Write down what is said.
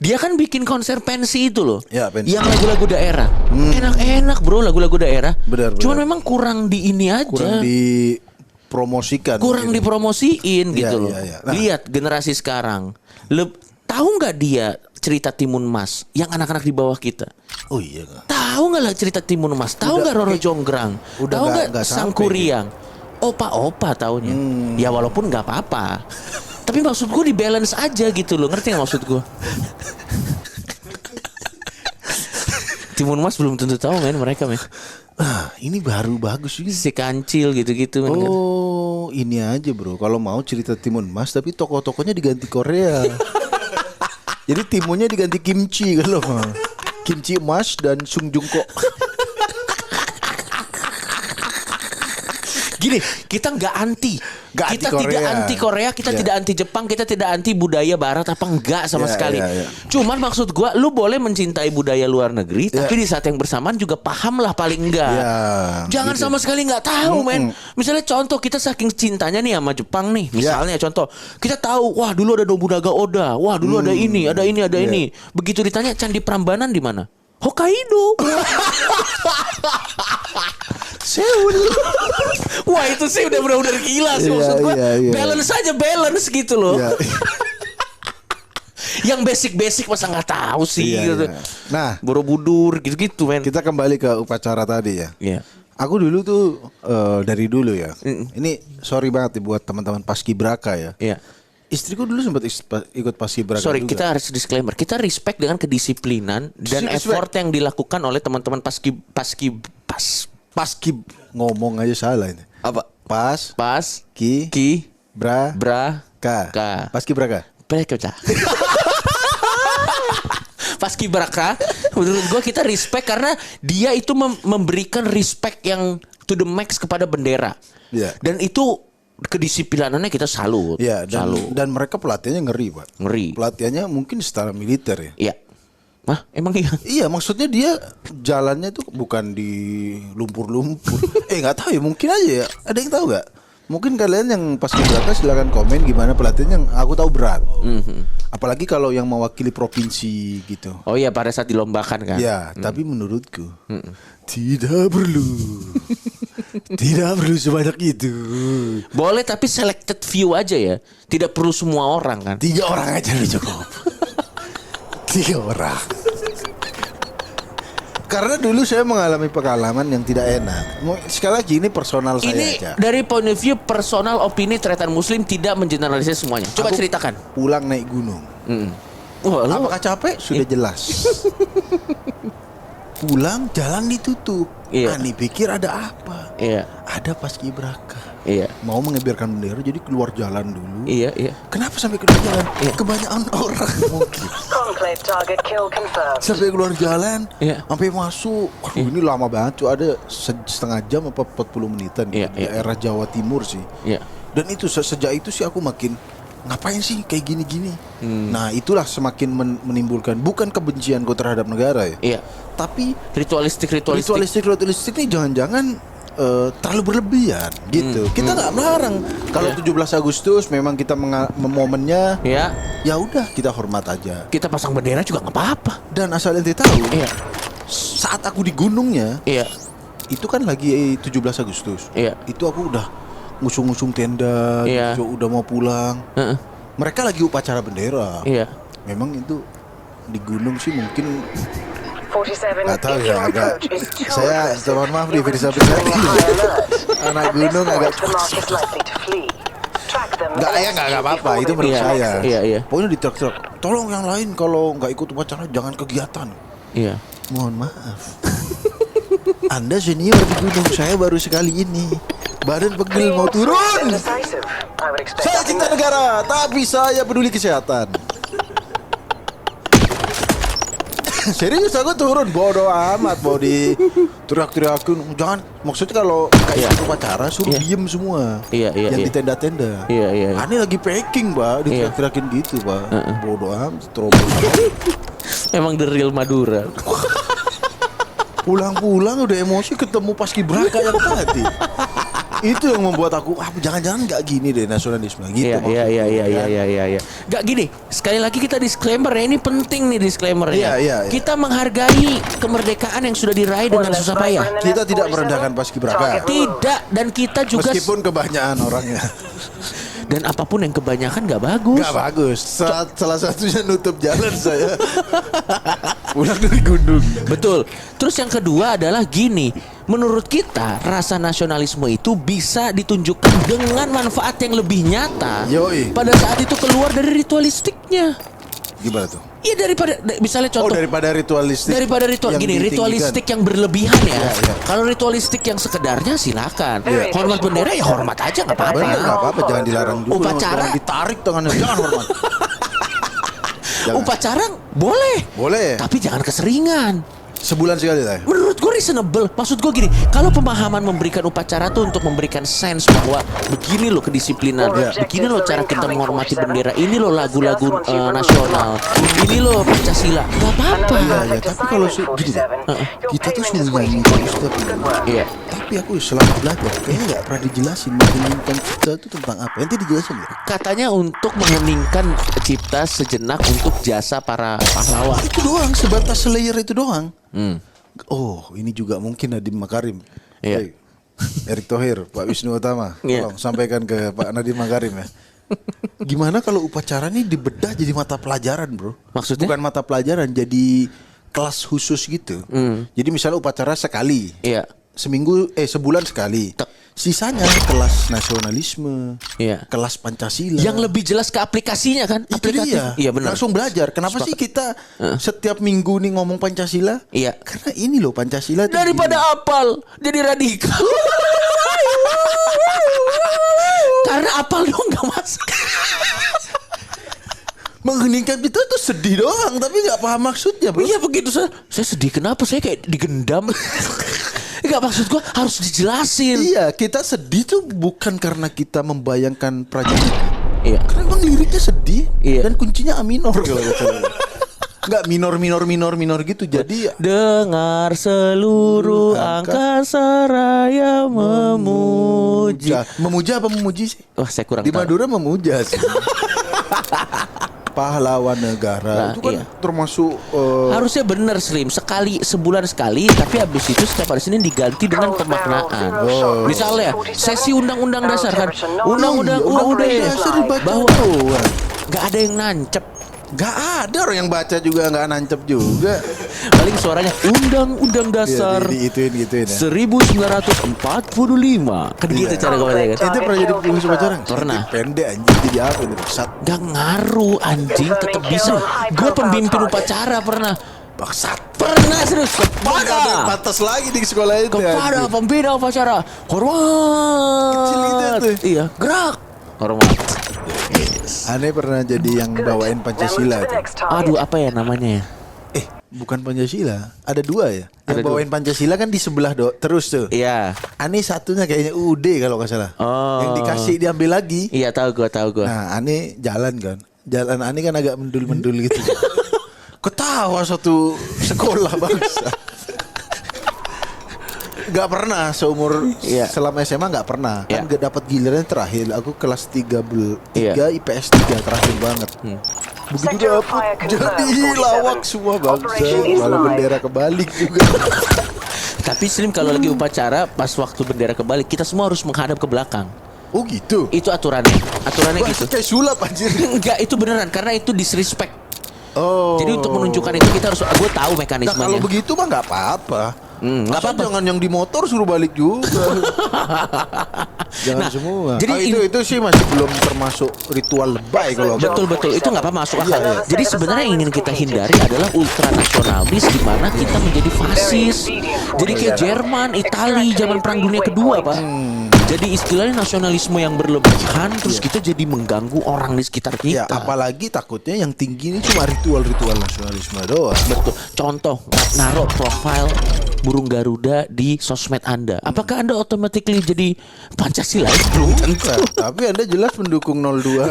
Dia kan bikin konser pensi itu loh. Ya, pensi. Yang lagu-lagu daerah. Enak-enak bro lagu-lagu daerah. Benar. Cuman memang kurang di ini aja. Kurang dipromosikan. Kurang mungkin. dipromosiin gitu Iya, loh. iya, iya. Nah. Lihat generasi sekarang. Tahu nggak dia cerita Timun Mas yang anak-anak di bawah kita? Oh iya nggak? Tahu nggak lah cerita Timun Mas? Tahu nggak Roro Jonggrang? udah Tahu nggak nggak Sang sampai Kuriang? Opa-opa taunya. Ya walaupun nggak apa-apa. Tapi maksud gue di balance aja gitu loh. Ngerti nggak maksud gue? Timun Mas belum tentu tahu men mereka men. Ah, ini baru bagus ini. Si Kancil gitu-gitu men. Oh, ini aja bro. Kalau mau cerita Timun Mas, tapi tokoh-tokohnya diganti Korea. Jadi timunnya diganti kimchi kan loh. Kimchi Mas dan Sung Jungkook. Gini, kita nggak anti. Nggak Kita anti tidak Korea. anti Korea, kita Ya. tidak anti Jepang, kita tidak anti budaya Barat apa enggak sama Ya, sekali. ya, ya. Cuman maksud gua, lu boleh mencintai budaya luar negeri, Ya. tapi di saat yang bersamaan juga paham lah paling enggak. Ya, Jangan gitu. sama sekali nggak tahu, men. Misalnya contoh kita saking cintanya nih sama Jepang nih, misalnya contoh kita tahu, wah dulu ada Nobunaga Oda, wah dulu ada ini, ada ini, ada ini. Begitu ditanya Candi Prambanan di mana? Hokkaido. Seoul. Wah itu sih udah benar-benar gila sih Iya, maksud gua. iya, iya. Balance gitu loh. Ya. Yang basic masa nggak tahu sih Iya, gitu. iya. Nah, Borobudur gitu-gitu men. kita kembali ke upacara tadi ya. Iya. Aku dulu tuh dari dulu ya. Ini sorry banget nih buat teman-teman Paskibraka ya. Iya. Istriku dulu sempat ikut Paskibraka Sorry, juga. kita harus disclaimer. Kita respect dengan kedisiplinan dan Respect. effort yang dilakukan oleh teman-teman Paski ngomong aja salah ini. apa? Pas Pas ki bra bra ka. Paskibraka. Prekota. Paskibraka menurut gua kita respect karena dia itu memberikan respect yang to the max kepada bendera. Iya. Dan itu kedisiplinannya kita salut. Ya, salut. dan mereka pelatihannya ngeri, Pak. Ngeri. Pelatihannya mungkin setara militer ya. Iya. Hah, emang iya? Iya, maksudnya dia jalannya tuh bukan di lumpur-lumpur. Nggak tahu ya, mungkin aja ya. Ada yang tahu nggak? Mungkin kalian yang Paskibraka silakan komen gimana pelatihannya. Yang aku tahu berat. Apalagi kalau yang mewakili provinsi gitu. Oh iya, pada saat dilombakan kan. Ya, tapi menurutku tidak perlu. Tidak perlu sebanyak itu. Boleh tapi selected few aja ya. Tidak perlu semua orang kan. 3 orang aja nih cukup. 3 orang. Karena dulu saya mengalami pengalaman yang tidak enak. Sekali lagi ini personal saya Ini aja. dari point of view personal opini Tretan Muslim tidak mengeneralisir semuanya. Coba Aku ceritakan. Pulang naik gunung. Wah, lu Apakah capek? Sudah jelas. Pulang jalan ditutup. Iya. Ani pikir ada apa? Iya, Ada Paskibraka. iya. Mau mengibarkan bendera jadi keluar jalan dulu. Iya. Kenapa sampai keluar jalan? Iya. Kebanyakan orang mungkin. Conclave target kill confirmed. Sampai keluar jalan, Iya. sampai masuk. Waduh, ini lama banget, cuy. Ada setengah jam apa 40 menitan Iya, di iya. daerah Jawa Timur sih. Iya. Dan itu sejak itu sih aku makin ngapain sih kayak gini-gini. Nah, itulah semakin menimbulkan bukan kebencianku terhadap negara ya. Iya. Tapi Ritualistik. ritualistik ini jangan-jangan terlalu berlebihan gitu. Kita nggak melarang kalau 17 Agustus memang kita momennya Ya, ya udah kita hormat aja. kita pasang bendera juga nggak apa-apa. Dan asal ente tahu, Iya. saat aku di gunungnya Iya. itu kan lagi 17 Agustus. Iya. Itu aku udah ngusung-ngusung tenda, Iya. gitu, udah mau pulang. Heeh. Mereka lagi upacara bendera. Iya. Memang itu di gunung sih mungkin 47, nggak tahu if ya, your agak approach is too saya aggressive, mohon maaf nih you Firsa could be on high alert. anak At this gunung point, agak the mark is likely to flee. Track them nggak apa-apa itu menurut Iya. saya. Iya. Pokoknya di truk-truk. Tolong yang lain kalau nggak ikut upacara jangan kegiatan. Iya. Mohon maaf. Anda senior di gunung, saya baru sekali ini. Badan pegel mau turun. Decisive. I would expect Saya nothing cinta less. negara, tapi saya peduli kesehatan. Serius aku turun, bodoh amat mau di teriak-teriakin. Jangan, maksudnya kalau kayak Iya. upacara suruh Iya. diem semua. Iya, iya, Yang iya. di tenda-tenda. Iya. Aneh lagi packing, Pak, diteriak-teriakin gitu, Pak. Bodoh amat, terobos. Emang the real Madura. Pulang-pulang udah emosi ketemu Paskibraka yang tadi. Itu yang membuat aku jangan-jangan nggak gini deh nasionalisme gitu. Iya. Gak gini, sekali lagi kita disclaimer ya, ini penting nih disclaimernya. Iya. Kita menghargai kemerdekaan yang sudah diraih dengan susah payah. Kita tidak merendahkan paskibraka. Tidak, dan kita juga Meskipun kebanyakan orangnya. dan apapun yang kebanyakan gak bagus. Gak bagus. Salah satunya nutup jalan saya. Pulang dari gunung. Betul. Terus yang kedua adalah gini, menurut kita rasa nasionalisme itu bisa ditunjukkan dengan manfaat yang lebih nyata. Yoi. Pada saat itu keluar dari ritualistiknya. Gimana tuh? Iya misalnya contoh daripada ritualistik. Daripada ritual yang gini, ditinggikan. ritualistik yang berlebihan ya. Iya. Kalau ritualistik yang sekedarnya silakan. Iya. Hormat bendera ya hormat aja nggak apa-apa. Bener, nggak apa-apa, jangan dilarang dulu. Upacara Jangan ditarik tangannya, jangan hormat. Jangan. Upacara boleh. Boleh. Tapi jangan keseringan. Sebulan sekali lah. Menurut gue reasonable. Maksud gue gini, kalau pemahaman memberikan upacara tuh untuk memberikan sense bahwa begini loh kedisiplinan, begini loh cara kita menghormati bendera, ini loh lagu-lagu nasional, ini loh Pancasila, nggak apa-apa. Iya, tapi kalau gini deh, kita tuh suruh nyanyi terus Iya. tapi aku selama belajar kayaknya nggak pernah dijelasin mengeningkan cipta itu tentang apa. Nanti dijelasin ya. Katanya untuk mengeningkan cipta sejenak untuk jasa para pahlawan. Itu doang, sebatas layer itu doang. Oh, ini juga mungkin Nadiem Makarim. Iya. Hey, Erick Thohir, Pak Wisnu Utama, Iya. tolong sampaikan ke Pak Nadiem Makarim ya. Gimana kalau upacara ini dibedah jadi mata pelajaran, bro? Maksudnya? Bukan mata pelajaran, jadi kelas khusus gitu. Jadi misalnya upacara sekali, Iya. sebulan sekali. Tek. Sisanya kelas nasionalisme, Iya. kelas Pancasila. Yang lebih jelas ke aplikasinya kan? itu Aplikatif. dia. Iya benar. Langsung belajar. Kenapa sih kita setiap minggu nih ngomong Pancasila? Iya. Karena ini loh Pancasila itu Daripada gini. apal jadi radikal. Karena apal dong nggak masuk. Mengheningkan itu tuh sedih doang, tapi nggak paham maksudnya, bro. Iya begitu saya sedih kenapa saya kayak digendam. Enggak, maksud gua harus dijelasin. Iya, kita sedih tuh bukan karena kita membayangkan prajurit. Iya. Karena emang liriknya sedih. Iya. Dan kuncinya A minor kalau kata saya. Enggak minor gitu. Jadi Dengar seluruh angkasa raya memuji. memuja apa memuji sih? Wah, saya kurang Di tahu. Madura memuja sih. Pahlawan negara Nah, itu kan iya. termasuk Harusnya bener Slim, sebulan sekali, tapi habis itu setiap hari Senin diganti dengan pemaknaan. Misalnya sesi undang-undang dasar kan, undang-undang UUD dasar dibaca bahwa doang. nggak ada yang nancep. Gak ada orang yang baca juga nggak nancep juga. Paling suaranya undang-undang dasar Ituin ya. 1945. Kan gitu cara gue baca kan. Itu pernah jadi pengurus upacara? Pernah. Pendek anjing jadi apa ini? Bangsat. Gak ngaruh anjing, tetap bisa. Gue pembimbin upacara pernah. Bangsat. Pernah serius Mana ada yang kepada pantas lagi di sekolah itu. kepada anjing. pembina upacara Kecil itu hormat. tuh. Iya, gerak. Hormat. Aneh pernah jadi yang bawain Pancasila tuh. Aduh, apa ya namanya ya? Bukan Pancasila. Ada dua ya. Yang Ada bawain Pancasila kan di sebelah terus tuh. Iya. Aneh satunya kayaknya UUD kalau nggak salah. Oh. Yang dikasih diambil lagi. Iya, tahu gue. Nah, Aneh jalan kan. Jalan Aneh kan agak mendul-mendul gitu. Ketawa satu sekolah bangsa. Gak pernah seumur Iya. selama SMA gak pernah. Kan Iya. gak dapat giliran terakhir. Aku kelas 3 Iya. IPS 3 terakhir banget. Begitu Sector of dapet fire confirmed, jadi 47. lawak semua bangsa. Operation is Malah live. bendera kebalik juga. Tapi Slim kalau lagi upacara pas waktu bendera kebalik kita semua harus menghadap ke belakang. Oh gitu. Itu aturannya. Aturannya Wah, gitu. kayak sulap anjir. Enggak, itu beneran karena itu disrespect. Oh. Jadi untuk menunjukkan itu kita harus gue tahu Nah mekanismenya. kalau begitu mah nggak apa-apa. Nggak Masa apa-apa. Jangan yang di motor suruh balik juga. Jangan Nah, semua. jadi itu sih masih belum termasuk ritual lebay kalau Betul itu nggak apa masuk akal. Iya. Jadi sebenarnya yang ingin kita hindari adalah ultranasionalis di mana kita menjadi fasis. Jadi kayak Jerman, Itali zaman Perang Dunia Kedua, Pak. Jadi istilahnya nasionalisme yang berlebihan terus kita jadi mengganggu orang di sekitar Ya, kita. apalagi takutnya yang tinggi ini cuma ritual-ritual nasionalisme doang. Betul. Contoh, naruh profil burung Garuda di sosmed Anda. Apakah Anda automatically jadi Pancasilais? Belum tentu. Tapi Anda jelas pendukung 02.